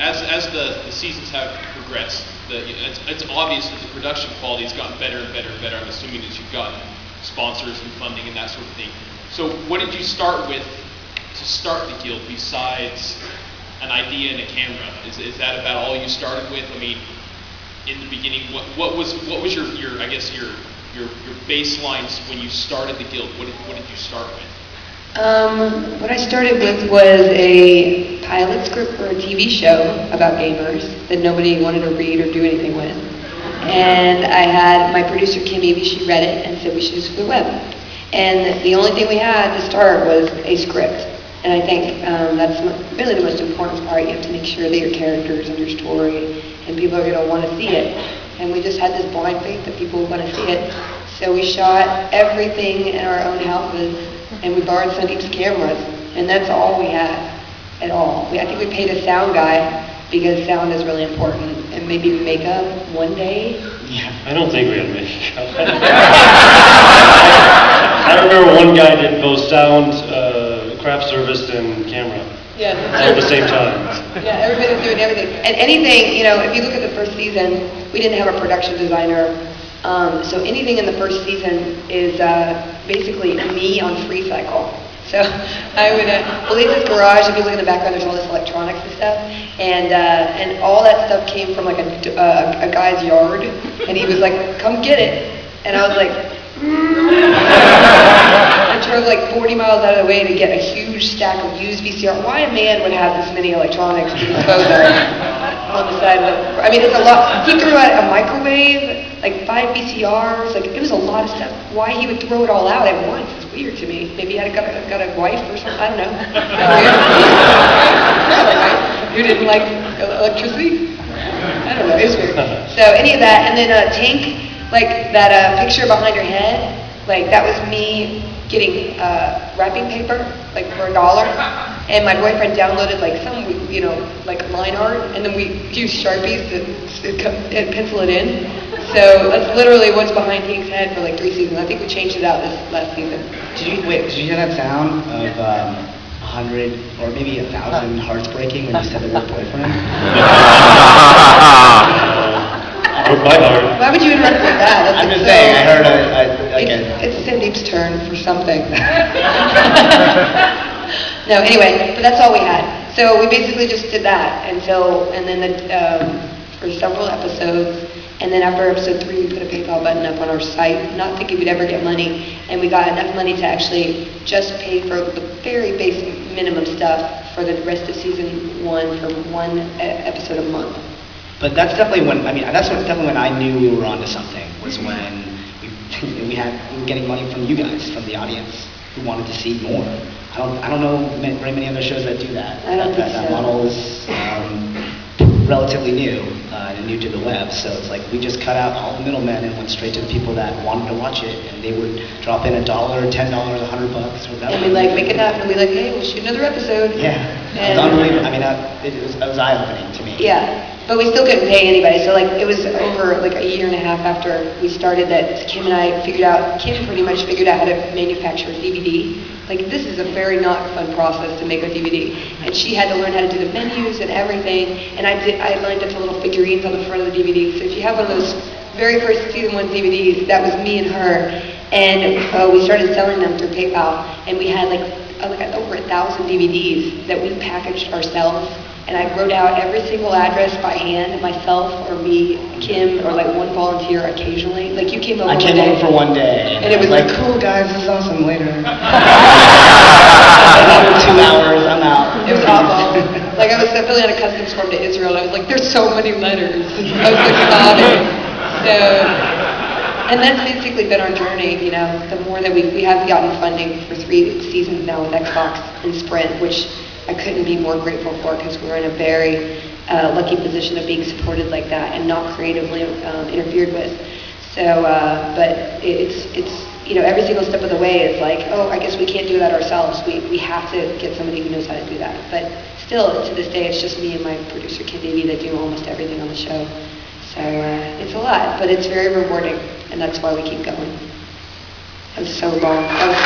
As the seasons have progressed, it's obvious that the production quality has gotten better and better and better. I'm assuming as you've gotten sponsors and funding and that sort of thing. So what did you start with to start the Guild besides an idea and a camera? Is that about all you started with? I mean, in the beginning, what was your I guess your baselines when you started the Guild? What did you start with? What I started with was a pilot script for a TV show about gamers that nobody wanted to read or do anything with. And I had my producer, Kim Evie, she read it and said we should use it for the web. And the only thing we had to start was a script. And I think that's really the most important part. You have to make sure that your characters and your story and people are going to want to see it. And we just had this blind faith that people would want to see it. So we shot everything in our own houses, and we borrowed Sandeep's cameras, and that's all we had at all. I think we paid a sound guy because sound is really important, and maybe makeup one day. Yeah, I don't think we had makeup. I remember one guy did both sound, craft service, and camera. Yeah, all at the same time. Yeah, everybody was doing everything. And anything, if you look at the first season, we didn't have a production designer. So anything in the first season is basically me on free cycle. So I would, Elisa's garage, if you look in the background, there's all this electronics and stuff. And all that stuff came from like a guy's yard. And he was like, come get it. And I was like, I drove like 40 miles out of the way to get a huge stack of used VCR. Why a man would have this many electronics to dispose of on the side of the... I mean, it's a lot. He threw out a microwave, like 5 VCRs. Like, it was a lot of stuff. Why he would throw it all out at once is weird to me. Maybe he had got a wife or something. I don't know. You didn't like electricity? I don't know. It was weird. So any of that. And then Tank... Like that picture behind your head, like that was me getting wrapping paper, like for $1. And my boyfriend downloaded like some, like line art, and then we used Sharpies to pencil it in. So that's literally what's behind Tank's head for like 3 seasons. I think we changed it out this last season. Did you hear that sound of 100 or maybe 1,000 hearts breaking when you said the word boyfriend? My heart. Why would you interrupt with that? That's I'm just saying, I heard It's Sandeep's turn for something. No, anyway, but that's all we had. So we basically just did that for several episodes. And then after episode 3, we put a PayPal button up on our site, not thinking we'd ever get money. And we got enough money to actually just pay for the very basic minimum stuff for the rest of season 1 for 1 episode a month. But that's definitely definitely when I knew we were onto something, was when we were getting money from you guys, from the audience, who wanted to see more. I don't know very many other shows that do that. I don't think that so. model is relatively new to the web, so it's like we just cut out all the middlemen and went straight to the people that wanted to watch it, and they would drop in $1, $10, $100, whatever. And we make it up, and we hey, we'll shoot another episode. Yeah, it was unbelievable. I mean, it was eye-opening to me. Yeah. But we still couldn't pay anybody, so it was over like a year and a half after we started that Kim pretty much figured out how to manufacture a DVD. Like, this is a very not fun process to make a DVD. And she had to learn how to do the menus and everything, and I lined up the little figurines on the front of the DVD. So if you have one of those very first season 1 DVDs, that was me and her, and we started selling them through PayPal, and we had like over 1,000 DVDs that we packaged ourselves. And I wrote out every single address by hand, myself or me, Kim, or like one volunteer occasionally. Like you came over. I came over for one day, and it was like, cool guys, this is awesome. Later. 2 hours, I'm out. It was awful. Like I was filling out a customs form to Israel, and I was like, "There's so many letters." I was like sobbing. So, and that's basically been our journey. The more that we have gotten funding for 3 seasons now with Xbox and Sprint, which I couldn't be more grateful for, because we're in a very lucky position of being supported like that and not creatively interfered with. So, but it's every single step of the way is like, oh, I guess we can't do that ourselves. We have to get somebody who knows how to do that. But still, to this day, it's just me and my producer, Kim Evie, that do almost everything on the show. So it's a lot, but it's very rewarding, and that's why we keep going. That was so long. That was